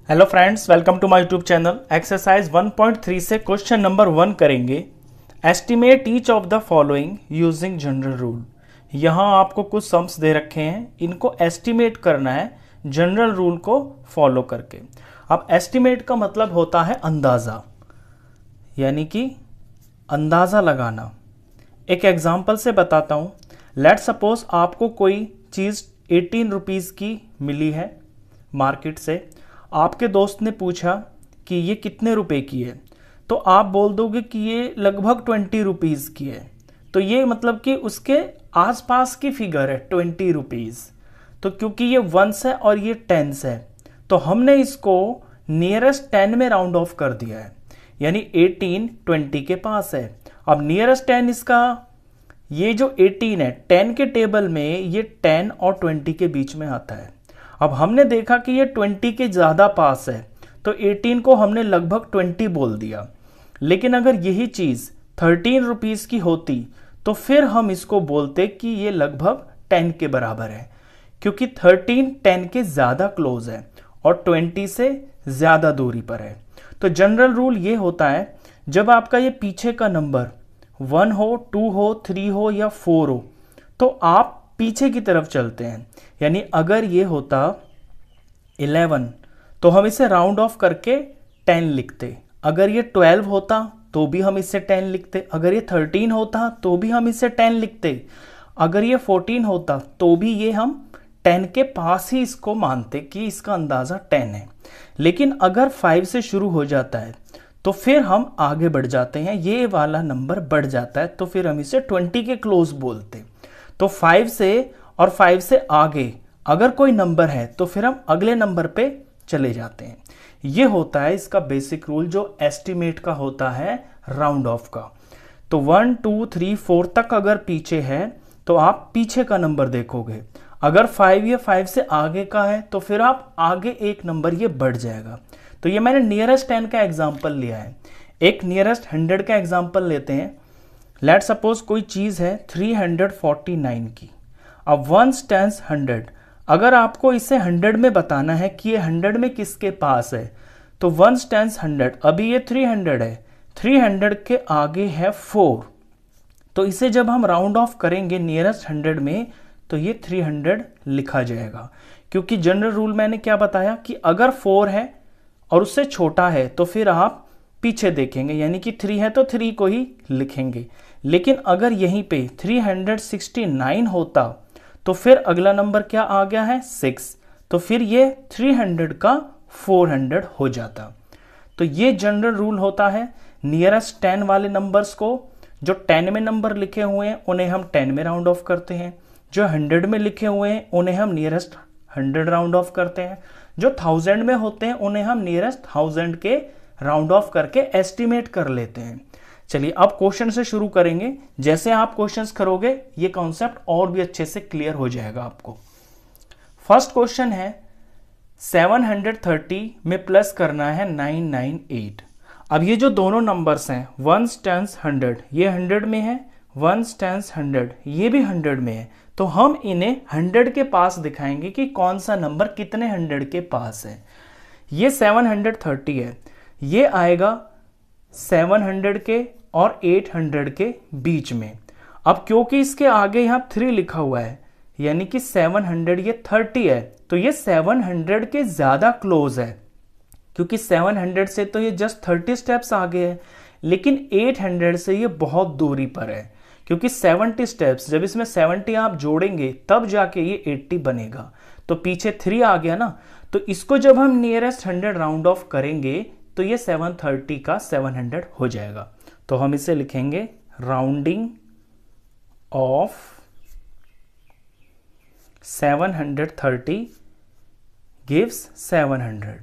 Hello friends, welcome to my YouTube channel. Exercise 1.3 से question number 1 करेंगे। Estimate each of the following using general rule. यहाँ आपको कुछ sums दे रखे हैं, इनको एस्टिमेट करना है जनरल रूल को फॉलो करके। अब एस्टिमेट का मतलब होता है अंदाज़ा, यानी कि अंदाज़ा लगाना। एक एग्जाम्पल से बताता हूँ। लेट सपोज आपको कोई चीज़ 18 रुपीज़ की मिली है मार्केट से। आपके दोस्त ने पूछा कि ये कितने रुपए की है, तो आप बोल दोगे कि ये लगभग 20 रुपीज़ की है। तो ये मतलब कि उसके आसपास की फिगर है 20 रुपीज़। तो क्योंकि ये वंस है और ये टेंस है, तो हमने इसको नियरेस्ट 10 में राउंड ऑफ कर दिया है, यानी 18 20 के पास है। अब नियरेस्ट 10 इसका, ये जो 18 है 10 के टेबल में ये 10 और 20 के बीच में आता है। अब हमने देखा कि ये 20 के ज़्यादा पास है, तो 18 को हमने लगभग 20 बोल दिया। लेकिन अगर यही चीज़ 13 रुपीज़ की होती तो फिर हम इसको बोलते कि ये लगभग 10 के बराबर है, क्योंकि 13 10 के ज़्यादा क्लोज है और 20 से ज़्यादा दूरी पर है। तो जनरल रूल ये होता है, जब आपका ये पीछे का नंबर 1 हो, 2 हो, 3 हो या 4 हो, तो आप पीछे की तरफ चलते हैं। यानी अगर ये होता 11 तो हम इसे राउंड ऑफ करके 10 लिखते। अगर ये 12 होता तो भी हम इसे 10 लिखते। अगर ये 13 होता तो भी हम इसे 10 लिखते। अगर ये 14 होता तो भी ये हम 10 के पास ही इसको मानते कि इसका अंदाज़ा 10 है। लेकिन अगर 5 से शुरू हो जाता है तो फिर हम आगे बढ़ जाते हैं, ये वाला नंबर बढ़ जाता है, तो फिर हम इसे 20 के क्लोज बोलते। तो 5 से और 5 से आगे अगर कोई नंबर है तो फिर हम अगले नंबर पे चले जाते हैं। ये होता है इसका बेसिक रूल, जो एस्टिमेट का होता है राउंड ऑफ का। तो 1 2 3 4 तक अगर पीछे है तो आप पीछे का नंबर देखोगे। अगर 5 या 5 से आगे का है तो फिर आप आगे एक नंबर ये बढ़ जाएगा। तो ये मैंने नियरेस्ट 10 का एग्जाम्पल लिया है। एक नियरेस्ट 100 का एग्जाम्पल लेते हैं। लेट सपोज कोई चीज़ है 349 की। अब 1 टेंस 100, अगर आपको इसे 100 में बताना है कि ये 100 में किसके पास है, तो 1 टेंस 100, अभी ये 300 है, 300 के आगे है 4, तो इसे जब हम राउंड ऑफ करेंगे नियरेस्ट 100 में तो ये 300 लिखा जाएगा। क्योंकि जनरल रूल मैंने क्या बताया कि अगर 4 है और उससे छोटा है तो फिर आप पीछे देखेंगे, यानी कि 3 है तो 3 को ही लिखेंगे। लेकिन अगर यहीं पे 369 होता तो फिर अगला नंबर क्या आ गया है 6, तो फिर ये 300 का 400 हो जाता। तो ये जनरल रूल होता है। नियरेस्ट 10 वाले नंबर्स को, जो 10 में नंबर लिखे हुए हैं उन्हें हम 10 में राउंड ऑफ करते हैं। जो 100 में लिखे हुए हैं उन्हें हम नियरेस्ट 100 राउंड ऑफ करते हैं। जो 1000 में होते हैं उन्हें हम नियरेस्ट 1000 के राउंड ऑफ करके एस्टिमेट कर लेते हैं। चलिए अब क्वेश्चन से शुरू करेंगे। जैसे आप क्वेश्चंस करोगे ये कॉन्सेप्ट और भी अच्छे से क्लियर हो जाएगा आपको। फर्स्ट क्वेश्चन है 730 में प्लस करना है 998। अब ये जो दोनों नंबर्स हैं 1 टेंस 100, ये 100 में है, 1 टेंस 100 ये भी 100 में है, तो हम इन्हें 100 के पास दिखाएंगे कि कौन सा नंबर कितने 100 के पास है। ये 730 है, ये आएगा 700 के और 800 के बीच में। अब क्योंकि इसके आगे यहां 3 लिखा हुआ है, यानी कि 700 ये 30 है, तो ये 700 के ज्यादा क्लोज है, क्योंकि 700 से तो ये जस्ट 30 स्टेप्स आगे है। लेकिन 800 से ये बहुत दूरी पर है, क्योंकि 70 स्टेप्स, जब इसमें 70 आप जोड़ेंगे तब जाके ये 80 बनेगा। तो पीछे 3 आ गया ना, तो इसको जब हम नियरेस्ट 100 राउंड ऑफ करेंगे तो ये 730 का 700 हो जाएगा। तो हम इसे लिखेंगे राउंडिंग ऑफ 730 गिव्स 700।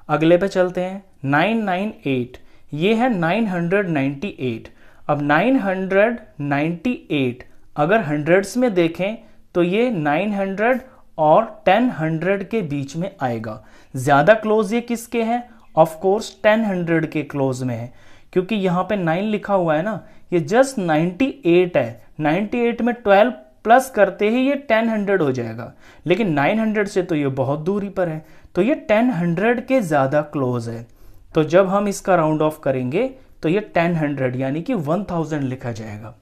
अगले पे चलते हैं 998, ये है 998। अब 998 अगर हंड्रेड्स में देखें तो ये 900 और 1000 के बीच में आएगा। ज्यादा क्लोज ये किसके हैं? ऑफ कोर्स 1000 के क्लोज में है, क्योंकि यहां पे 9 लिखा हुआ है ना, ये जस्ट 98 है। 98 में 12 प्लस करते ही ये 1000 हो जाएगा, लेकिन 900 से तो ये बहुत दूरी पर है, तो ये 1000 के ज़्यादा क्लोज है। तो जब हम इसका राउंड ऑफ करेंगे तो ये 1000 यानी कि 1000 लिखा जाएगा।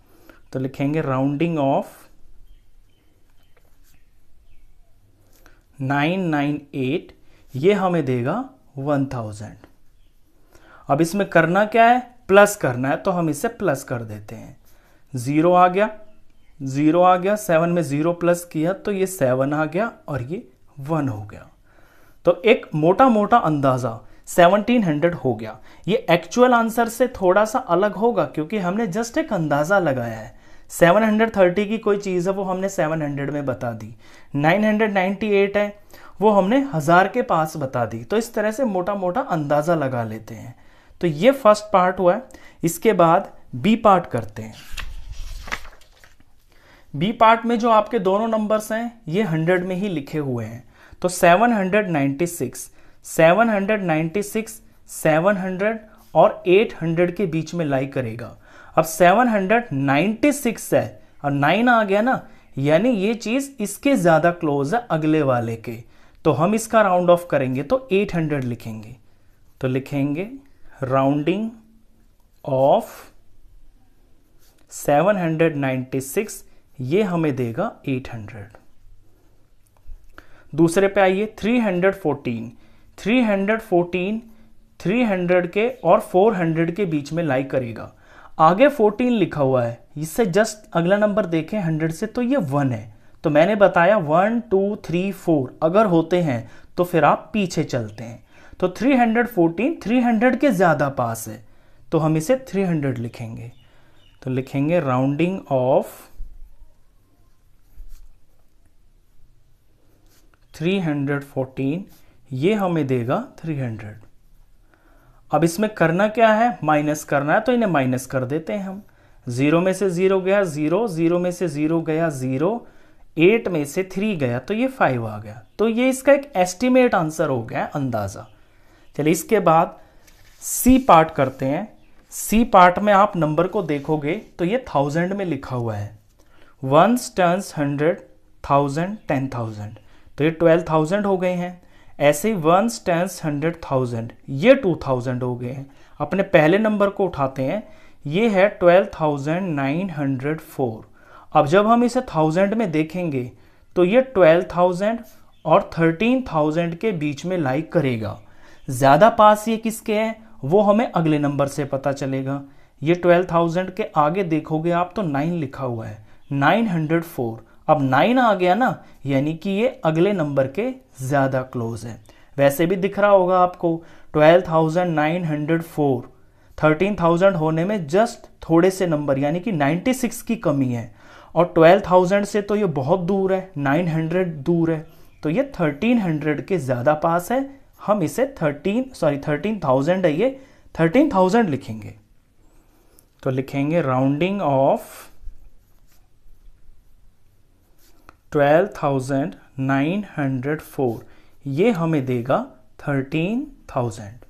तो लिखेंगे राउंडिंग ऑफ 998, ये हमें देगा 1000। अब इसमें करना क्या है, प्लस करना है, तो हम इसे प्लस कर देते हैं। 0 आ गया, 0 आ गया, 7 में 0 प्लस किया तो ये 7 आ गया और ये 1 हो गया। तो एक मोटा मोटा अंदाजा 1700 हो गया। ये एक्चुअल आंसर से थोड़ा सा अलग होगा क्योंकि हमने जस्ट एक अंदाजा लगाया है। 730 की कोई चीज़ है वो हमने 700 में बता दी, 998 है वो हमने 1000 के पास बता दी। तो इस तरह से मोटा मोटा अंदाजा लगा लेते हैं। तो ये फर्स्ट पार्ट हुआ है। इसके बाद बी पार्ट करते हैं। बी पार्ट में जो आपके दोनों नंबर्स हैं ये 100 में ही लिखे हुए हैं। तो 796 700 और 800 के बीच में लाई करेगा। अब 796 है और 9 आ गया ना, यानी ये चीज इसके ज्यादा क्लोज है अगले वाले के। तो हम इसका राउंड ऑफ करेंगे तो 800 लिखेंगे। तो लिखेंगे राउंडिंग ऑफ 796, ये हमें देगा 800। दूसरे पे आइए 314 300 के और 400 के बीच में लाई करेगा। आगे 14 लिखा हुआ है, इससे जस्ट अगला नंबर देखें 100 से तो ये 1 है। तो मैंने बताया 1 2 3 4 अगर होते हैं तो फिर आप पीछे चलते हैं। तो 314 300 के ज्यादा पास है तो हम इसे 300 लिखेंगे। तो लिखेंगे राउंडिंग ऑफ 314, ये हमें देगा 300। अब इसमें करना क्या है, माइनस करना है, तो इन्हें माइनस कर देते हैं हम। 0 में से 0 गया 0, 0 में से 0 गया 0, 8 में से 3 गया तो ये 5 आ गया। तो ये इसका एक एस्टिमेट आंसर हो गया, अंदाजा। चलिए इसके बाद सी पार्ट करते हैं। सी पार्ट में आप नंबर को देखोगे तो ये 1000 में लिखा हुआ है। 1 10 100 1000 10,000, तो ये 12,000 हो गए हैं। ऐसे ही 1 10 100 1000, ये 2000 हो गए हैं। अपने पहले नंबर को उठाते हैं, ये है 12,904। अब जब हम इसे 1000 में देखेंगे तो ये 12,000 और 13,000 के बीच में लाई करेगा। ज़्यादा पास ये किसके हैं वो हमें अगले नंबर से पता चलेगा। ये 12,000 के आगे देखोगे आप तो 9 लिखा हुआ है, 904। अब 9 आ गया ना, यानी कि ये अगले नंबर के ज़्यादा क्लोज है। वैसे भी दिख रहा होगा आपको 12,904, 13,000 होने में जस्ट थोड़े से नंबर यानी कि 96 की कमी है। और 12,000 से तो ये बहुत दूर है, 900 दूर है, तो ये 1300 के ज़्यादा पास है। हम इसे 13,000 है, ये 13,000 लिखेंगे। तो लिखेंगे राउंडिंग ऑफ 12,904, ये हमें देगा 13,000।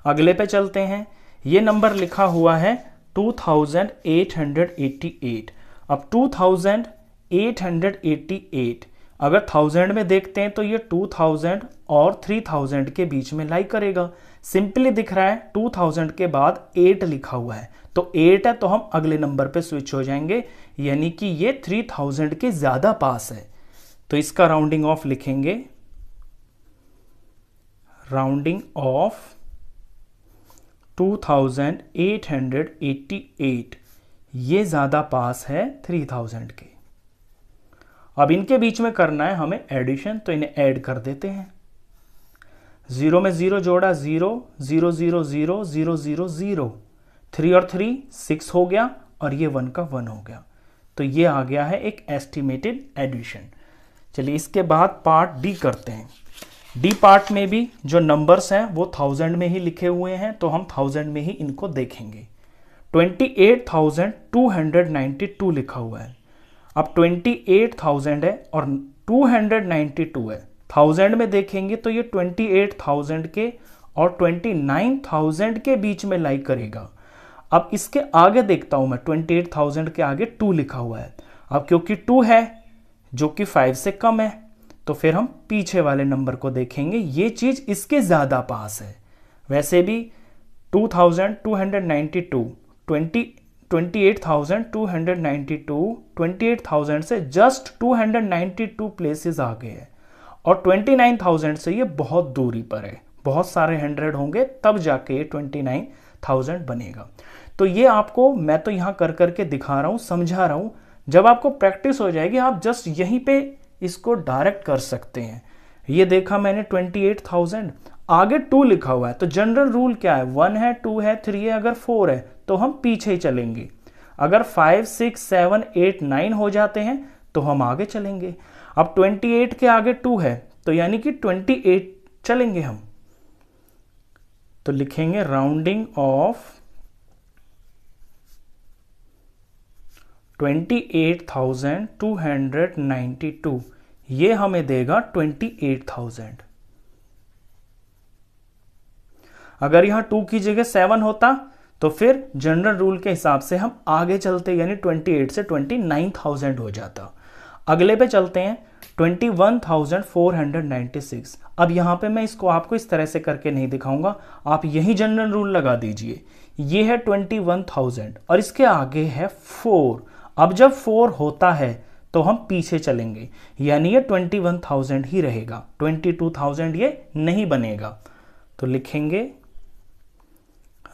अगले पे चलते हैं। ये नंबर लिखा हुआ है 2888। अब 2888 अगर 1000 में देखते हैं तो ये 2000 और 3000 के बीच में लाई करेगा। सिंपली दिख रहा है 2000 के बाद 8 लिखा हुआ है, तो 8 है तो हम अगले नंबर पे स्विच हो जाएंगे, यानी कि ये 3000 के ज्यादा पास है। तो इसका राउंडिंग ऑफ लिखेंगे, राउंडिंग ऑफ 2888, ये ज्यादा पास है 3000 के। अब इनके बीच में करना है हमें एडिशन, तो इन्हें ऐड कर देते हैं। 0 में 0 जोड़ा 0, 0 0 0 0 0 0, 3 और 3 6 हो गया और ये 1 का 1 हो गया। तो ये आ गया है एक एस्टिमेटेड एडिशन। चलिए इसके बाद पार्ट डी करते हैं। डी पार्ट में भी जो नंबर्स हैं वो 1000 में ही लिखे हुए हैं, तो हम 1000 में ही इनको देखेंगे। 28,292 लिखा हुआ है। अब 28,000 है और 292 है। 1000 में देखेंगे तो ये 28,000 के और 29,000 के बीच में लाई करेगा। अब इसके आगे देखता हूं मैं, 28,000 के आगे 2 लिखा हुआ है। अब क्योंकि 2 है जो कि 5 से कम है, तो फिर हम पीछे वाले नंबर को देखेंगे, ये चीज इसके ज्यादा पास है। वैसे भी 2292 28,292 28,000 से जस्ट 292 प्लेसेस आगे है, और 29,000 से ये बहुत दूरी पर है, बहुत सारे 100 होंगे तब जाके ये 29,000 बनेगा। तो ये आपको मैं तो यहां कर करके दिखा रहा हूं, समझा रहा हूं। जब आपको प्रैक्टिस हो जाएगी आप जस्ट यहीं पे इसको डायरेक्ट कर सकते हैं। ये देखा मैंने 28,000, आगे 2 लिखा हुआ है, तो जनरल रूल क्या है, 1 है, 2 है, 3 है, अगर 4 है तो हम पीछे ही चलेंगे। अगर 5 6 7 8 9 हो जाते हैं तो हम आगे चलेंगे। अब 28 के आगे 2 है तो यानी कि 28 चलेंगे हम, तो लिखेंगे राउंडिंग ऑफ 28,292, ये हमें देगा 28,000। अगर यहां 2 की जगह 7 होता तो फिर जनरल रूल के हिसाब से हम आगे चलते, यानी 28 से 29,000 हो जाता। अगले पे चलते हैं, 21,496। अब यहां पे मैं इसको आपको इस तरह से करके नहीं दिखाऊंगा, आप यही जनरल रूल लगा दीजिए। ये है 21,000 और इसके आगे है 4। अब जब 4 होता है तो हम पीछे चलेंगे, यानी ये 21,000 ही रहेगा, 22,000 ये नहीं बनेगा। तो लिखेंगे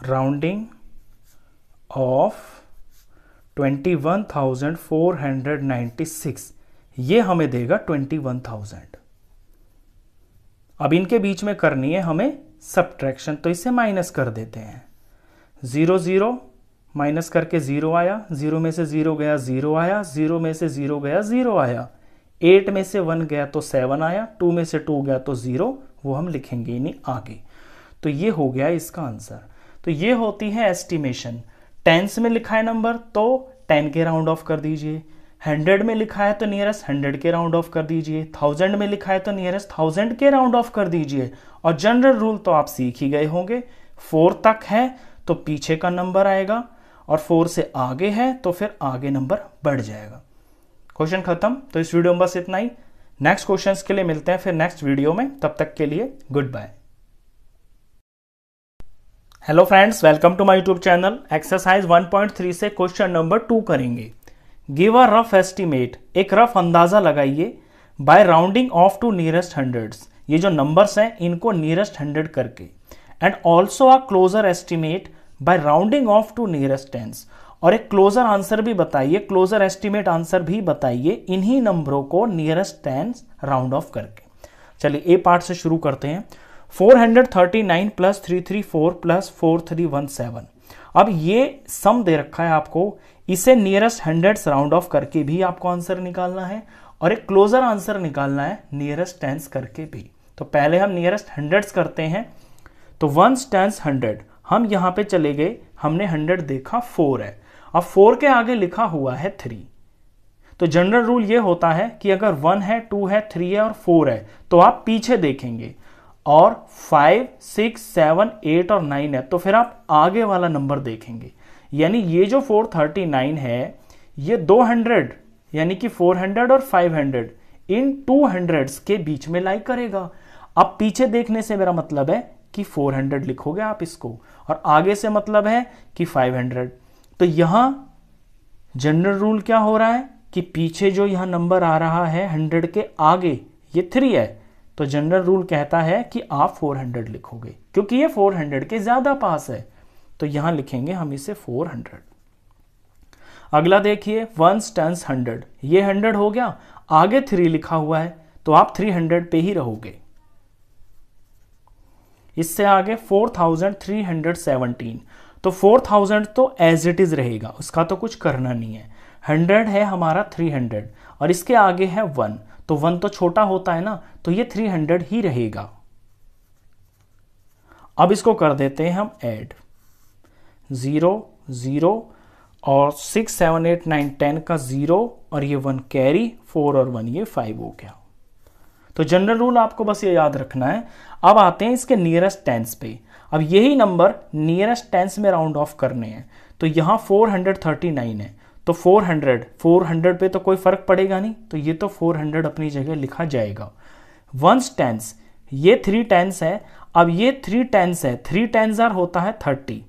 राउंडिंग ऑफ 21,496, ये हमें देगा 21,000। अब इनके बीच में करनी है हमें सब्ट्रैक्शन, तो इसे माइनस कर देते हैं। 0 0 माइनस करके 0 आया, 0 में से 0 गया 0 आया, 0 में से 0 गया 0 आया, 8 में से 1 गया तो 7 आया, 2 में से 2 गया तो 0, वो हम लिखेंगे नहीं आगे। तो ये हो गया इसका आंसर। तो ये होती है एस्टिमेशन। टेंस में लिखा है नंबर तो 10 के राउंड ऑफ कर दीजिए, 100 में लिखा है तो नियरेस्ट 100 के राउंड ऑफ कर दीजिए, 1000 में लिखा है तो नियरेस्ट 1000 के राउंड ऑफ कर दीजिए। और जनरल रूल तो आप सीख ही गए होंगे, 4 तक है तो पीछे का नंबर आएगा, और 4 से आगे है तो फिर आगे नंबर बढ़ जाएगा। क्वेश्चन खत्म। तो इस वीडियो में बस इतना ही। नेक्स्ट क्वेश्चंस के लिए मिलते हैं फिर नेक्स्ट वीडियो में, तब तक के लिए goodbye. Hello friends, welcome to my YouTube channel. Exercise 1.3 से क्वेश्चन नंबर 2 करेंगे। गिव अ रफ एस्टिमेट, एक रफ अंदाजा लगाइए, by rounding off to nearest hundreds, ये जो नंबर्स हैं इनको नियरेस्ट 100 करके, and also a closer estimate by rounding off to nearest tens, और एक क्लोजर आंसर भी बताइए, क्लोजर एस्टिमेट आंसर भी बताइए इन्हीं नंबरों को नियरेस्ट टेंस राउंड ऑफ करके। चलिए ए पार्ट से शुरू करते हैं। 439 प्लस 334 प्लस 4317। अब ये सम दे रखा है आपको, इसे नियरेस्ट हंड्रेड्स राउंड ऑफ करके भी आपको आंसर निकालना है, और एक क्लोजर आंसर निकालना है नियरेस्ट टेंस करके भी। तो पहले हम नियरेस्ट हंड्रेड्स करते हैं। तो 1 टेंस 100, हम यहां पे चले गए, हमने 100 देखा 4 है, अब 4 के आगे लिखा हुआ है 3। तो जनरल रूल ये होता है कि अगर 1 है, 2 है, 3 है और 4 है तो आप पीछे देखेंगे, और 5 6 7 8 और 9 है तो फिर आप आगे वाला नंबर देखेंगे। यानी ये जो 439 है ये 200 यानी कि 400 और 500 इन 200s के बीच में लाई करेगा। अब पीछे देखने से मेरा मतलब है कि 400 लिखोगे आप इसको, और आगे से मतलब है कि 500। तो यहां जनरल रूल क्या हो रहा है कि पीछे जो यहां नंबर आ रहा है 100 के आगे ये 3 है, तो जनरल रूल कहता है कि आप 400 लिखोगे, क्योंकि ये 400 के ज्यादा पास है, तो यहां लिखेंगे हम इसे 400। अगला देखिए 1 टेंस 100, ये 100 हो गया, आगे 3 लिखा हुआ है तो आप 300 पे ही रहोगे। इससे आगे 4317, तो 4000 तो एज इट इज रहेगा, उसका तो कुछ करना नहीं है। 100 है हमारा 300 और इसके आगे है 1, तो 1 तो छोटा होता है ना, तो ये 300 ही रहेगा। अब इसको कर देते हैं हम ऐड, 0 0 और 6 7 8 9 10 का 0 और ये 1 कैरी, 4 और 1 ये 5 हो गया। तो जनरल रूल आपको बस ये याद रखना है। अब आते हैं इसके नियरेस्ट टेंस पे। अब यही नंबर नियरेस्ट टेंस में राउंड ऑफ करने हैं, तो यहाँ 439 है, तो 400 पे तो कोई फर्क पड़ेगा नहीं, तो ये तो 400 अपनी जगह लिखा जाएगा। वंस टेंस, ये 3 टेंस है, अब ये 3 टेंस है, 3 टेंस आर होता है 30,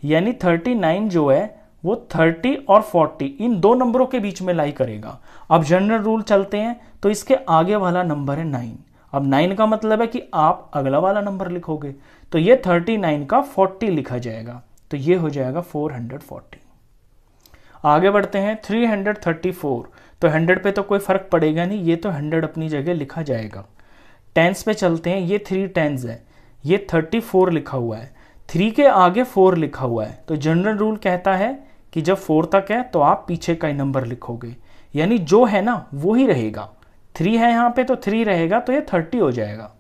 यानी 39 जो है वो 30 और 40 इन दो नंबरों के बीच में लाई करेगा। अब जनरल रूल चलते हैं, तो इसके आगे वाला नंबर है 9। अब 9 का मतलब है कि आप अगला वाला नंबर लिखोगे, तो ये 39 का 40 लिखा जाएगा, तो ये हो जाएगा 440। आगे बढ़ते हैं 334, तो 100 पे तो कोई फर्क पड़ेगा नहीं, ये तो 100 अपनी जगह लिखा जाएगा। टेंस पे चलते हैं, ये 3 टेंस है, ये 34 लिखा हुआ है, 3 के आगे 4 लिखा हुआ है, तो जनरल रूल कहता है कि जब 4 तक है तो आप पीछे का ही नंबर लिखोगे, यानी जो है ना वो ही रहेगा। 3 है यहाँ पे तो 3 रहेगा, तो ये 30 हो जाएगा।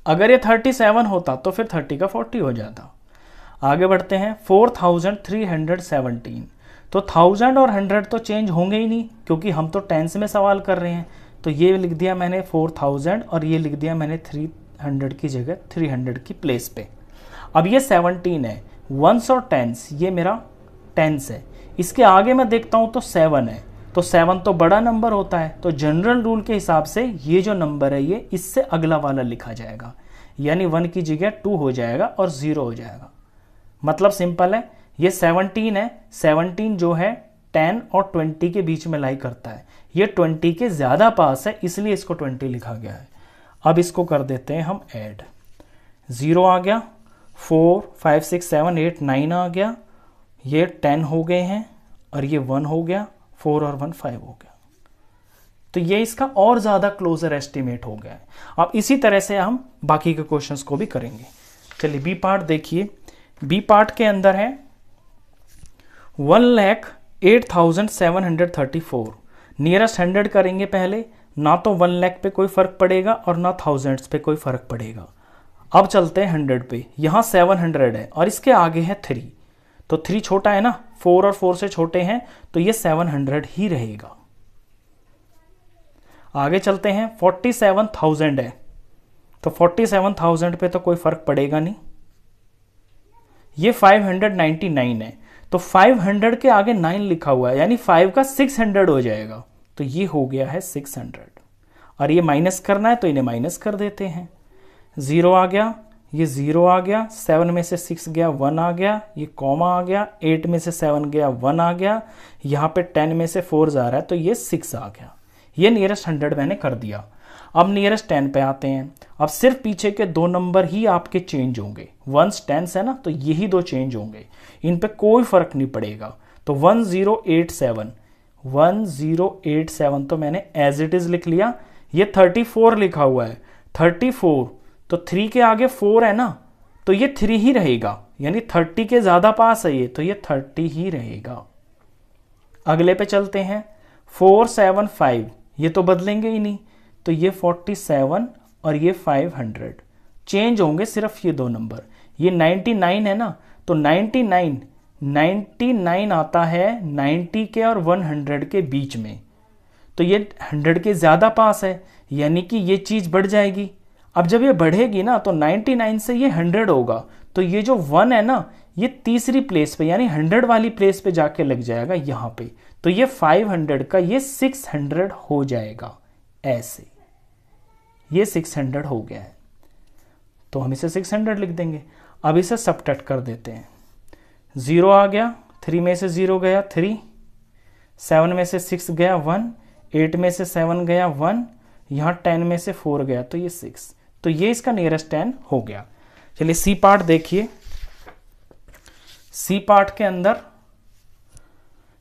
अगर ये 37 होता तो फिर 30 का 40 हो जाता। आगे बढ़ते हैं 4317, तो 1000 और 100 तो चेंज होंगे ही नहीं, क्योंकि हम तो टेंस में सवाल कर रहे हैं, तो ये लिख दिया मैंने 4000 और ये लिख दिया मैंने 300 की जगह 300 की प्लेस पे। अब ये 17 है, वंस और टेंस, ये मेरा टेंस है, इसके आगे मैं देखता हूं तो 7 है, तो 7 तो बड़ा नंबर होता है, तो जनरल रूल के हिसाब से ये जो नंबर है ये इससे अगला वाला लिखा जाएगा, यानी 1 की जगह 2 हो जाएगा और 0 हो जाएगा। मतलब सिंपल है, ये 17 है, 17 जो है 10 और 20 के बीच में लाई करता है, ये 20 के ज्यादा पास है, इसलिए इसको 20 लिखा गया है। अब इसको कर देते हैं हम ऐड, 0 आ गया, 4 5 6 7 8 9 आ गया, ये 10 हो गए हैं और ये 1 हो गया, 4 और 1 5 हो गया, तो ये इसका और ज्यादा क्लोजर एस्टिमेट हो गया है। अब इसी तरह से हम बाकी के क्वेश्चंस को भी करेंगे। चलिए बी पार्ट देखिए, बी पार्ट के अंदर है 1,08,734, नियरेस्ट 100 करेंगे पहले, ना तो 1 लाख पे कोई फर्क पड़ेगा और ना थाउजेंड्स पे कोई फर्क पड़ेगा। अब चलते हैं 100 पे, यहां 700 है और इसके आगे है 3, तो 3 छोटा है ना, 4 और 4 से छोटे हैं, तो ये 700 ही रहेगा। आगे चलते हैं 47,000 है, तो 47,000 पे तो कोई फर्क पड़ेगा नहीं, ये 599 है, तो 500 के आगे 9 लिखा हुआ है, यानी 5 का 600 हो जाएगा, तो ये हो गया है 600। और ये माइनस करना है तो इन्हें माइनस कर देते हैं, 0 आ गया, ये 0 आ गया, 7 में से 6 गया 1 आ गया, ये कॉमा आ गया, 8 में से 7 गया 1 आ गया, यहाँ पे 10 में से 4 जा रहा है तो ये 6 आ गया। ये नियरेस्ट 100 मैंने कर दिया। अब नियरेस्ट 10 पे आते हैं, अब सिर्फ पीछे के 2 नंबर ही आपके चेंज होंगे, वंस टेंस है ना, तो यही 2 चेंज होंगे, इन पे कोई फर्क नहीं पड़ेगा। तो 1087 तो मैंने एज इट इज लिख लिया, ये 34 लिखा हुआ है, 34 तो 3 के आगे 4 है ना, तो ये 3 ही रहेगा, यानी 30 के ज्यादा पास है ये, तो ये 30 ही रहेगा। अगले पे चलते हैं 475, ये तो बदलेंगे ही नहीं, तो ये 47 और ये 500 चेंज होंगे सिर्फ ये 2 नंबर। ये 99 है ना, तो 99 आता है 90 के और 100 के बीच में, तो ये 100 के ज्यादा पास है, यानी कि ये चीज बढ़ जाएगी। अब जब ये बढ़ेगी ना तो 99 से ये 100 होगा, तो ये जो 1 है ना ये तीसरी प्लेस पे यानी 100 वाली प्लेस पे जाके लग जाएगा यहाँ पे, तो ये 500 का ये 600 हो जाएगा। ऐसे ये 600 हो गया है, तो हम इसे 600 लिख देंगे। अब इसे सबट्रैक्ट कर देते हैं, 0 आ गया, 3 में से 0 गया 3, 7 में से 6 गया 1, 8 में से 7 गया 1, यहाँ 10 में से 4 गया तो ये 6, तो ये इसका नियरेस्ट 10 हो गया। चलिए सी पार्ट देखिए, सी पार्ट के अंदर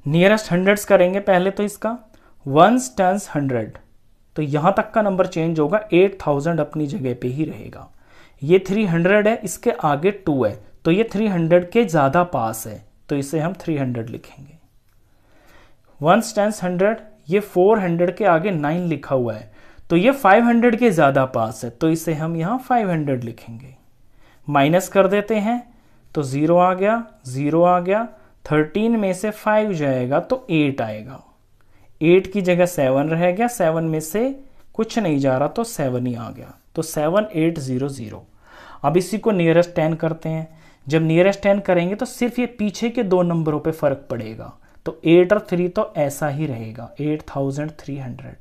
नियरेस्ट हंड्रेड्स करेंगे पहले, तो इसका 1 10 100, तो यहां तक का नंबर चेंज होगा, 8000 अपनी जगह पे ही रहेगा। ये 300 है, इसके आगे 2 है, तो ये 300 के ज्यादा पास है, तो इसे हम 300 लिखेंगे। 1 10 100, ये 400 के आगे 9 लिखा हुआ है, तो ये 500 के ज्यादा पास है, तो इसे हम यहां 500 लिखेंगे। माइनस कर देते हैं, तो 0 आ गया, 0 आ गया, 13 में से 5 जाएगा तो 8 आएगा, 8 की जगह 7 रह गया, 7 में से कुछ नहीं जा रहा तो 7 ही आ गया, तो 7800। अब इसी को नियरेस्ट 10 करते हैं। जब नियरेस्ट 10 करेंगे तो सिर्फ ये पीछे के दो नंबरों पे फर्क पड़ेगा, तो 8 और 3 तो ऐसा ही रहेगा 8300।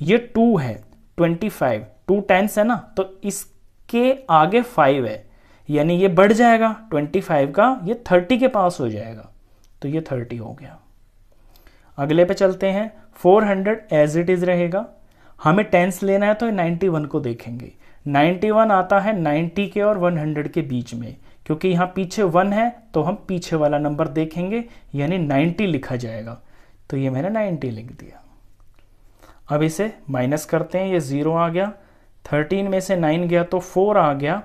ये 2 है 25, 2 10s है ना, तो इसके आगे 5 है, यानी ये बढ़ जाएगा 25 का, ये 30 के पास हो जाएगा, तो ये 30 हो गया। अगले पे चलते हैं। 400 एज इट इज रहेगा। हमें टेंस लेना है तो 91 को देखेंगे। 91 आता है 90 के और 100 के बीच में, क्योंकि यहाँ पीछे 1 है तो हम पीछे वाला नंबर देखेंगे, यानी 90 लिखा जाएगा, तो ये मैंने 90 लिख दिया। अब इसे माइनस करते हैं, ये 0 आ गया, 13 में से 9 गया तो 4 आ गया,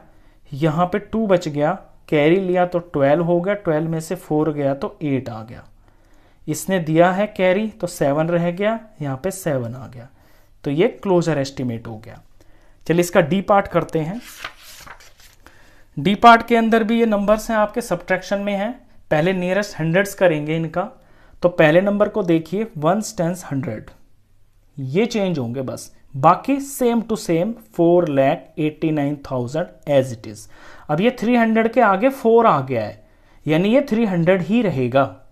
यहाँ पे 2 बच गया, कैरी लिया तो 12 हो गया, 12 में से 4 गया तो 8 आ गया। इसने दिया है कैरी तो 7 रह गया, यहाँ पे 7 आ गया, तो ये क्लोजर एस्टिमेट हो गया। चलिए इसका डी पार्ट करते हैं। डी पार्ट के अंदर भी ये नंबर्स हैं आपके सब्ट्रैक्शन में हैं। पहले नियरेस्ट हंड्रेड्स करेंगे इनका, तो पहले नंबर को देखिए 1 10 100, ये चेंज होंगे बस, बाकी same to same 4,89,000 as it is. अब ये 300 के आगे 4 आ गया है, यानी ये 300 ही रहेगा,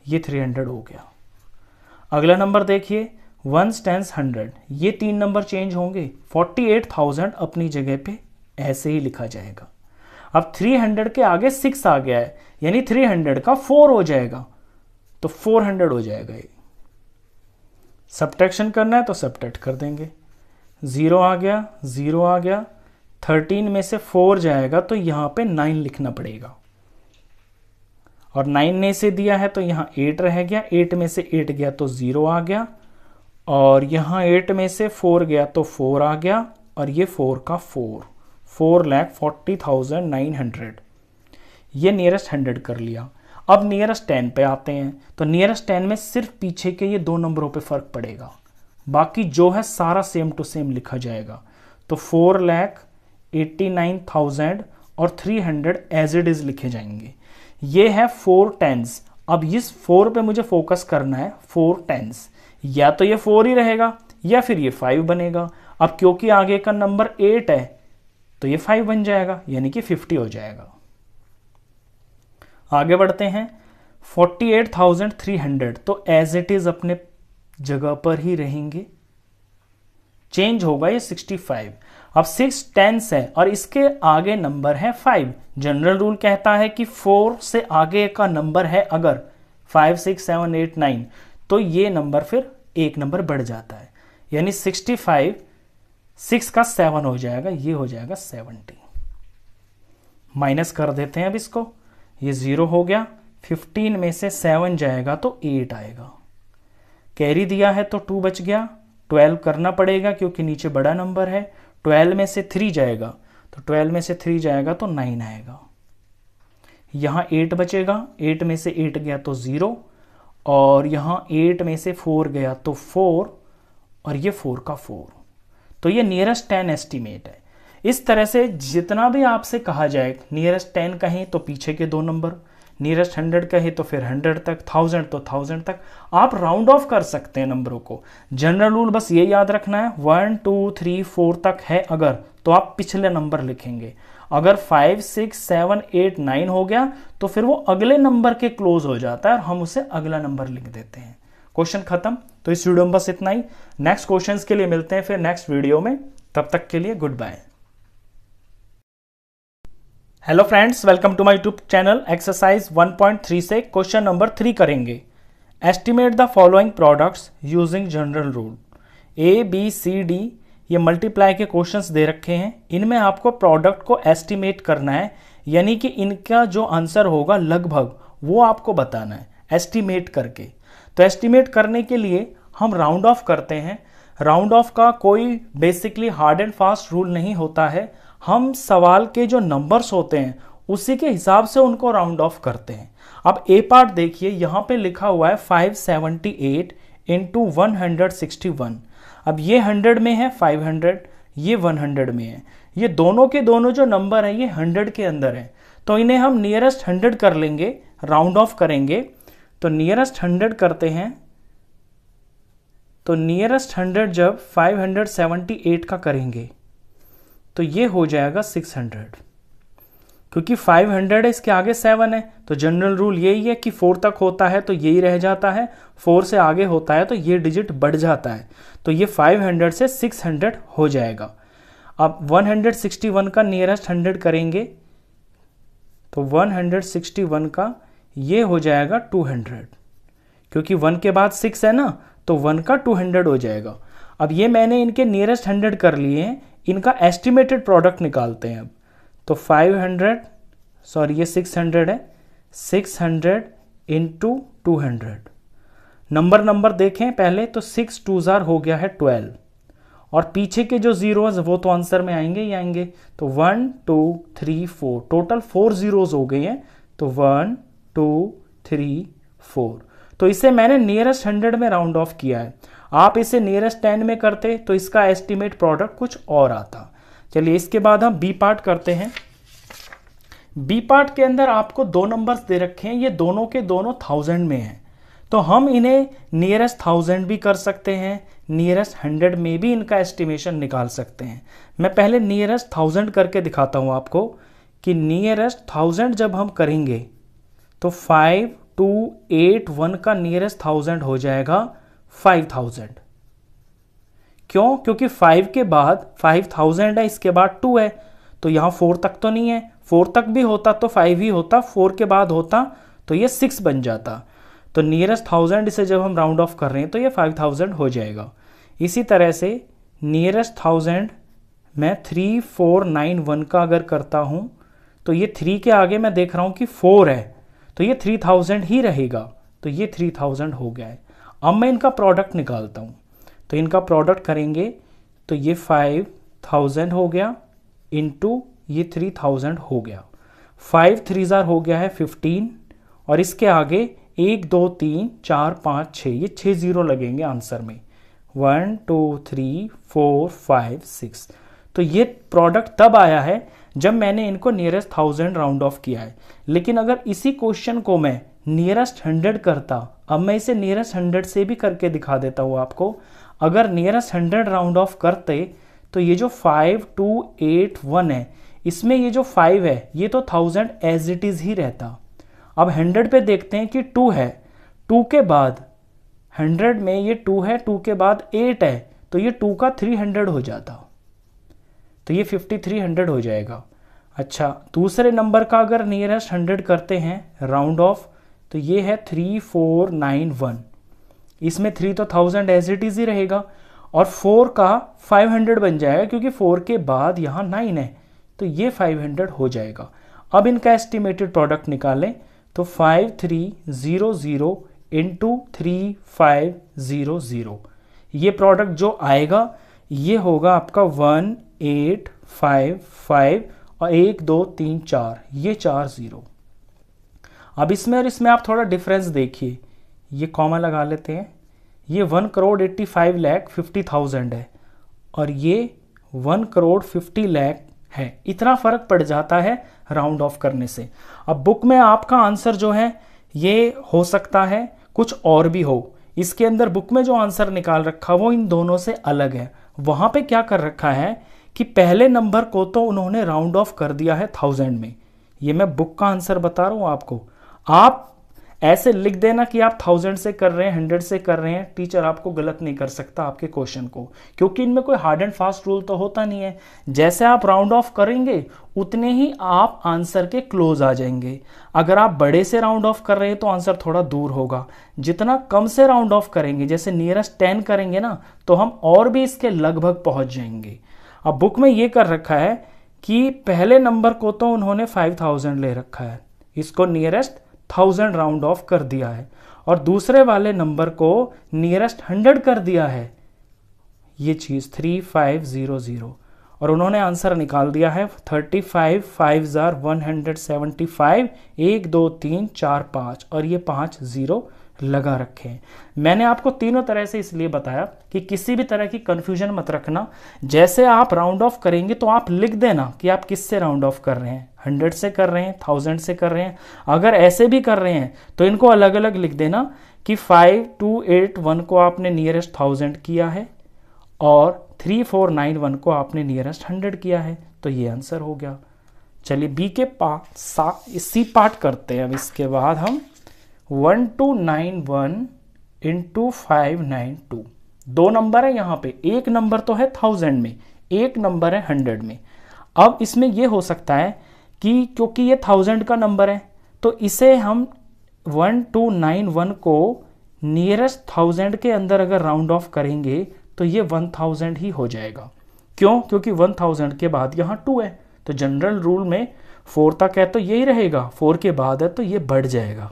ये 300 हो गया। अगला नंबर देखिए 1 10 100, ये 3 नंबर चेंज होंगे, 48,000 अपनी जगह पे ऐसे ही लिखा जाएगा। अब 300 के आगे 6 आ गया है, यानी 300 का 4 हो जाएगा, तो 400 हो जाएगा। ये सब्ट्रैक्शन करना है तो सब्ट्रैक्ट कर देंगे। 0 आ गया, 0 आ गया, 13 में से 4 जाएगा तो यहाँ पे 9 लिखना पड़ेगा, और 9 ने से दिया है तो यहाँ 8 रह गया, 8 में से 8 गया तो 0 आ गया, और यहाँ 8 में से 4 गया तो 4 आ गया, और ये 4 का 4,40,900। ये नियरेस्ट 100 कर लिया। अब नियरेस्ट 10 पे आते हैं, तो नियरेस्ट 10 में सिर्फ पीछे के ये दो नंबरों पे फर्क पड़ेगा, बाकी जो है सारा सेम टू सेम लिखा जाएगा, तो 4,89,000 और 300 एज इट इज लिखे जाएंगे। ये है 4 10s। अब इस 4 पे मुझे फोकस करना है, 4 10s, या तो ये 4 ही रहेगा या फिर ये 5 बनेगा। अब क्योंकि आगे का नंबर 8 है तो ये 5 बन जाएगा, यानी कि 50 हो जाएगा। आगे बढ़ते हैं। 48,300 तो एज इट इज अपने जगह पर ही रहेंगे, चेंज होगा ये 65। अब 6 10s है और इसके आगे नंबर है 5। जनरल रूल कहता है कि 4 से आगे का नंबर है अगर 5 6 7 8 9, तो ये नंबर फिर एक नंबर बढ़ जाता है, यानी 65 6 का 7 हो जाएगा, ये हो जाएगा 70। माइनस कर देते हैं अब इसको, ये 0 हो गया, 15 में से 7 जाएगा तो 8 आएगा, कैरी दिया है तो 2 बच गया, 12 करना पड़ेगा क्योंकि नीचे बड़ा नंबर है, 12 में से 3 जाएगा, तो 12 में से 3 जाएगा तो 9 आएगा, यहाँ 8 बचेगा, 8 में से 8 गया तो 0, और यहाँ 8 में से 4 गया तो 4, और ये 4 का 4, तो ये नियरेस्ट 10 एस्टीमेट है। इस तरह से जितना भी आपसे कहा जाए, नियरेस्ट 10 कहें तो पीछे के दो नंबर, नियरेस्ट 100 कहें तो फिर 100 तक, 1000 तो 1000 तक, आप राउंड ऑफ कर सकते हैं नंबरों को। जनरल रूल बस ये याद रखना है, 1 2 3 4 तक है अगर, तो आप पिछले नंबर लिखेंगे। अगर 5 6 7 8 9 हो गया तो फिर वो अगले नंबर के क्लोज हो जाता है और हम उसे अगला नंबर लिख देते हैं। क्वेश्चन खत्म। तो इस वीडियो में बस इतना ही। नेक्स्ट क्वेश्चंस के लिए मिलते हैं फिर नेक्स्ट वीडियो में, तब तक के लिए goodbye. Hello friends, welcome to my YouTube channel. Exercise 1.3 से क्वेश्चन नंबर 3 करेंगे। Estimate the following products using general rule. A B C D ये मल्टीप्लाई के क्वेश्चंस दे रखे हैं, इनमें आपको प्रोडक्ट को एस्टिमेट करना है, यानी कि इनका जो आंसर होगा लगभग वो आपको बताना है एस्टिमेट करके। तो एस्टिमेट करने के लिए हम राउंड ऑफ करते हैं। राउंड ऑफ का कोई basically hard and fast rule नहीं होता है, हम सवाल के जो नंबर्स होते हैं उसी के हिसाब से उनको राउंड ऑफ करते हैं। अब ए पार्ट देखिए, यहाँ पे लिखा हुआ है 578 इंटू 161। अब ये 100 में है 500, ये 100 में है, ये दोनों के दोनों जो नंबर है ये 100 के अंदर है, तो इन्हें हम नियरेस्ट 100 कर लेंगे, राउंड ऑफ करेंगे। तो नियरेस्ट 100 करते हैं तो नियरेस्ट 100 जब 578 का करेंगे तो ये हो जाएगा 600, क्योंकि 500 है, इसके आगे 7 है, तो जनरल रूल यही है कि 4 तक होता है तो यही रह जाता है, 4 से आगे होता है तो ये डिजिट बढ़ जाता है, तो ये 500 से 600 हो जाएगा। अब 161 का नियरेस्ट 100 करेंगे तो 161 का ये हो जाएगा 200, क्योंकि 1 के बाद 6 है ना, तो 1 का 200 हो जाएगा। अब ये मैंने इनके नियरेस्ट 100 कर लिए हैं, इनका एस्टिमेटेड प्रोडक्ट निकालते हैं अब। तो 600 है, 600 इंटू 200, नंबर देखें पहले, तो 6 2 हो गया है 12, और पीछे के जो जीरोज वो तो आंसर में आएंगे ही आएंगे, तो 1 2 3 4, टोटल 4 जीरोज हो गए हैं, तो 1 2 3 4। तो इसे मैंने नियरेस्ट 100 में राउंड ऑफ किया है। आप इसे नियरेस्ट 10 में करते तो इसका एस्टिमेट प्रोडक्ट कुछ और आता। चलिए इसके बाद हम बी पार्ट करते हैं। बी पार्ट के अंदर आपको 2 नंबर्स दे रखे हैं, ये दोनों के दोनों 1000 में हैं, तो हम इन्हें नियरेस्ट 1000 भी कर सकते हैं, नियरेस्ट 100 में भी इनका एस्टिमेशन निकाल सकते हैं। मैं पहले नियरेस्ट 1000 करके दिखाता हूं आपको कि नियरेस्ट 1000 जब हम करेंगे तो 5281 का नियरेस्ट 1000 हो जाएगा 5000। क्यों? क्योंकि 5 के बाद 5000 है, इसके बाद 2 है, तो यहां 4 तक तो नहीं है, 4 तक भी होता तो 5 ही होता, 4 के बाद होता तो ये 6 बन जाता। तो नियरेस्ट 1000 इसे जब हम राउंड ऑफ कर रहे हैं तो ये 5000 हो जाएगा। इसी तरह से नियरेस्ट 1000 मैं 3491 का अगर करता हूं तो ये 3 के आगे मैं देख रहा हूं कि 4 है, तो ये 3000 ही रहेगा, तो ये 3000 हो गया है। अब मैं इनका प्रोडक्ट निकालता हूं, तो इनका प्रोडक्ट करेंगे तो ये 5000 हो गया इंटू ये 3000 हो गया, 5 3 हो गया है 15, और इसके आगे 1 2 3 4 5 6, ये 6 जीरो लगेंगे आंसर में, 1 2 3 4 5 6। तो ये प्रोडक्ट तब आया है जब मैंने इनको नियरेस्ट 1000 राउंड ऑफ किया है। लेकिन अगर इसी क्वेश्चन को मैं नियरेस्ट 100 करता, अब मैं इसे नियरेस्ट 100 से भी करके दिखा देता हूं आपको। अगर नियरेस्ट 100 राउंड ऑफ करते तो ये जो 5281 है, इसमें ये जो 5 है ये तो 1000 एज इट इज ही रहता। अब 100 पे देखते हैं कि 2 है, 2 के बाद 100 में ये 2 है, 2 के बाद 8 है, तो ये 2 का 300 हो जाता, तो ये 5300 हो जाएगा। अच्छा, दूसरे नंबर का अगर नियरेस्ट 100 करते हैं राउंड ऑफ, तो ये है 3491, इसमें 3 तो 1000 एज इट इज ही रहेगा, और 4 का 500 बन जाएगा, क्योंकि 4 के बाद यहाँ 9 है, तो ये 500 हो जाएगा। अब इनका एस्टिमेटेड प्रोडक्ट निकालें, तो 5300 इंटू 3500, ये प्रोडक्ट जो आएगा ये होगा आपका 1855, और 1 2 3 4, ये 4 जीरो। अब इसमें और इसमें आप थोड़ा डिफरेंस देखिए, ये कॉमा लगा लेते हैं, ये 1,85,50,000 है और ये 1,50,00,000 है, इतना फर्क पड़ जाता है राउंड ऑफ करने से। अब बुक में आपका आंसर जो है ये हो सकता है कुछ और भी हो, इसके अंदर बुक में जो आंसर निकाल रखा वो इन दोनों से अलग है। वहां पे क्या कर रखा है कि पहले नंबर को तो उन्होंने राउंड ऑफ कर दिया है 1000 में, ये मैं बुक का आंसर बता रहा हूं आपको। आप ऐसे लिख देना कि आप 1000 से कर रहे हैं, 100 से कर रहे हैं, टीचर आपको गलत नहीं कर सकता आपके क्वेश्चन को, क्योंकि इनमें कोई हार्ड एंड फास्ट रूल तो होता नहीं है। जैसे आप राउंड ऑफ करेंगे उतने ही आप आंसर के क्लोज आ जाएंगे। अगर आप बड़े से राउंड ऑफ कर रहे हैं तो आंसर थोड़ा दूर होगा, जितना कम से राउंड ऑफ करेंगे, जैसे नियरेस्ट 10 करेंगे ना, तो हम और भी इसके लगभग पहुंच जाएंगे। अब बुक में ये कर रखा है कि पहले नंबर को तो उन्होंने 5000 ले रखा है, इसको नियरेस्ट 1000 राउंड ऑफ कर दिया है, और दूसरे वाले नंबर को नियरेस्ट 100 कर दिया है, ये चीज 3500, और उन्होंने आंसर निकाल दिया है 35,5175, 1 2 3 4 5, और ये 5 जीरो लगा रखे हैं। मैंने आपको तीनों तरह से इसलिए बताया कि किसी भी तरह की कंफ्यूजन मत रखना। जैसे आप राउंड ऑफ करेंगे तो आप लिख देना कि आप किससे राउंड ऑफ कर रहे हैं, 100 से कर रहे हैं, 1000 से कर रहे हैं। अगर ऐसे भी कर रहे हैं तो इनको अलग अलग लिख देना कि 5281 को आपने नियरेस्ट 1000 किया है और 3491 को आपने नियरेस्ट 100 किया है, तो ये आंसर हो गया। चलिए बी के सी पार्ट करते हैं। अब इसके बाद हम 1291 इंटू 592, दो नंबर है यहाँ पे, एक नंबर तो है 1000 में, एक नंबर है 100 में। अब इसमें ये हो सकता है कि क्योंकि ये 1000 का नंबर है तो इसे हम 1291 को नियरेस्ट 1000 के अंदर अगर राउंड ऑफ करेंगे तो ये 1000 ही हो जाएगा। क्यों? क्योंकि 1000 के बाद यहाँ 2 है, तो जनरल रूल में 4 तक है तो यही रहेगा, 4 के बाद है तो ये बढ़ जाएगा,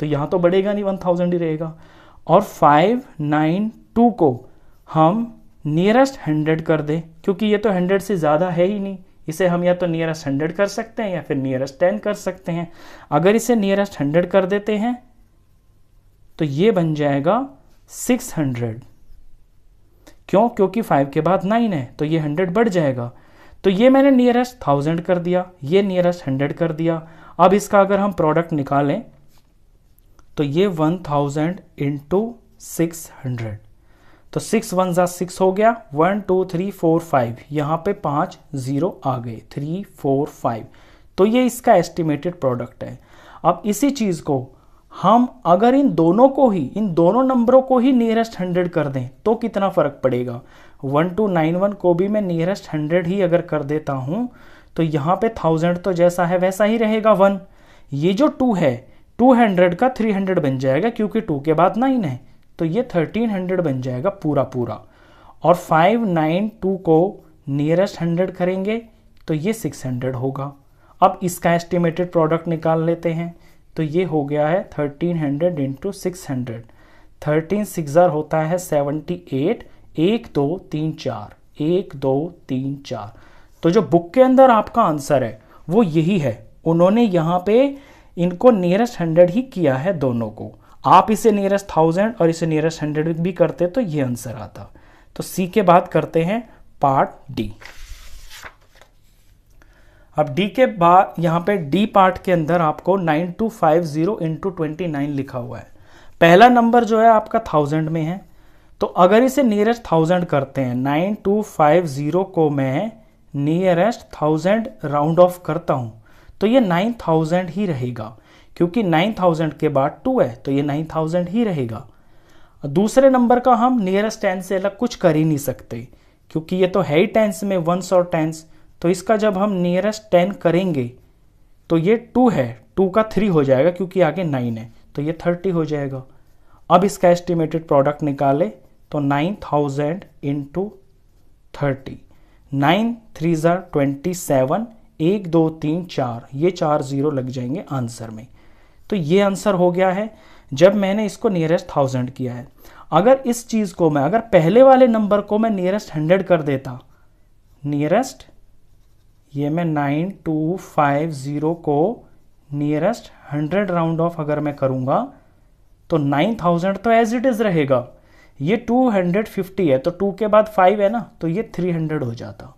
तो यहाँ तो बढ़ेगा नहीं, 1000 ही रहेगा। और 592 को हम नियरेस्ट 100 कर दें, क्योंकि ये तो 100 से ज़्यादा है ही नहीं, इसे हम या तो नियरेस्ट 100 कर सकते हैं या फिर नियरेस्ट 10 कर सकते हैं। अगर इसे नियरेस्ट 100 कर देते हैं तो ये बन जाएगा 600। क्यों? क्योंकि 5 के बाद 9 है तो ये 100 बढ़ जाएगा। तो ये मैंने नियरेस्ट 1000 कर दिया, ये नियरेस्ट 100 कर दिया। अब इसका अगर हम प्रोडक्ट निकालें तो ये 1000 इंटू 600, तो 6 1 जा 6 हो गया, 1 2 3 4 5, यहाँ पे 5 0 आ गए, 3 4 5, तो ये इसका एस्टिमेटेड प्रोडक्ट है। अब इसी चीज़ को हम अगर इन दोनों नंबरों को ही नियरेस्ट 100 कर दें तो कितना फ़र्क पड़ेगा। 1291 को भी मैं नियरेस्ट 100 ही अगर कर देता हूँ तो यहाँ पे 1000 तो जैसा है वैसा ही रहेगा 1, ये जो 2 है 200 का 300 बन जाएगा क्योंकि 2 के बाद 9 है, तो ये 1300 बन जाएगा पूरा। और 592 को नियरेस्ट 100 करेंगे तो ये 600 होगा। अब इसका एस्टिमेटेड प्रोडक्ट निकाल लेते हैं, तो ये हो गया है 1300 इंटू 600, 13 6 होता है 78, 1 2 3 4, 1 2 3 4। तो जो बुक के अंदर आपका आंसर है वो यही है, उन्होंने यहाँ पे इनको नियरेस्ट 100 ही किया है दोनों को। आप इसे नियरेस्ट 1000 और इसे नियरेस्ट 100 भी करते तो ये आंसर आता। तो सी के बाद करते हैं पार्ट डी। अब डी के बाद यहाँ पे डी पार्ट के अंदर आपको 9250 इंटू 29 लिखा हुआ है। पहला नंबर जो है आपका 1000 में है, तो अगर इसे नियरेस्ट 1000 करते हैं, 9250 को मैं नियरेस्ट 1000 राउंड ऑफ करता हूँ तो ये 9000 ही रहेगा, क्योंकि 9000 के बाद 2 है तो ये 9000 ही रहेगा। दूसरे नंबर का हम नियरेस्ट 10 से अलग कुछ कर ही नहीं सकते, क्योंकि ये तो है ही टेंस में, वंस और टेंस, तो इसका जब हम नियरेस्ट 10 करेंगे तो ये 2 है, 2 का 3 हो जाएगा क्योंकि आगे 9 है, तो ये 30 हो जाएगा। अब इसका एस्टिमेटेड प्रोडक्ट निकाले तो 9000 इंटू 30, 9 3 27, 1 2 3 4, ये 4 0 लग जाएंगे आंसर में। तो ये आंसर हो गया है जब मैंने इसको नियरेस्ट 1000 किया है। अगर इस चीज़ को मैं, अगर पहले वाले नंबर को मैं नियरेस्ट 100 कर देता, नियरेस्ट ये मैं 9250 को नियरेस्ट 100 राउंड ऑफ अगर मैं करूँगा तो 9000 तो एज इट इज़ रहेगा, ये 250 है तो 2 के बाद 5 है ना, तो ये 300 हो जाता।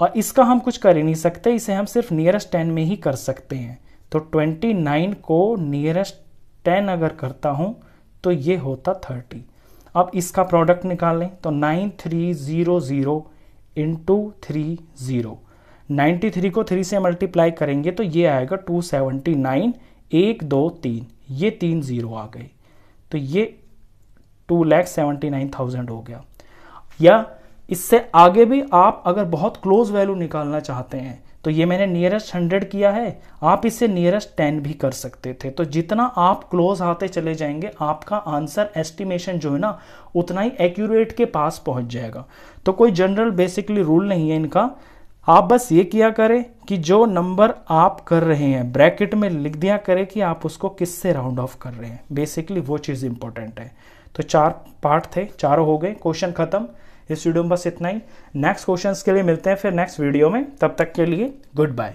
और इसका हम कुछ कर ही नहीं सकते, इसे हम सिर्फ नियरेस्ट 10 में ही कर सकते हैं। तो 29 को नियरेस्ट 10 अगर करता हूँ तो ये होता 30। अब इसका प्रोडक्ट निकालें तो 9300 इंटू 30, 93 को 3 से मल्टीप्लाई करेंगे तो ये आएगा 279, 1 2 3, ये 3 0 आ गए, तो ये 2,79,000 हो गया। या इससे आगे भी आप अगर बहुत क्लोज वैल्यू निकालना चाहते हैं तो ये मैंने नियरेस्ट 100 किया है, आप इसे नियरेस्ट 10 भी कर सकते थे। तो जितना आप क्लोज आते चले जाएंगे आपका आंसर एस्टिमेशन जो है ना उतना ही एक्यूरेट के पास पहुंच जाएगा। तो कोई जनरल बेसिकली रूल नहीं है इनका, आप बस ये किया करें कि जो नंबर आप कर रहे हैं ब्रैकेट में लिख दिया करें कि आप उसको किससे राउंड ऑफ कर रहे हैं, बेसिकली वो चीज़ इंपॉर्टेंट है। तो 4 पार्ट थे, चारों हो गए, क्वेश्चन खत्म। इस वीडियो में बस इतना ही। नेक्स्ट क्वेश्चंस के लिए मिलते हैं फिर नेक्स्ट वीडियो में, तब तक के लिए गुड बाय।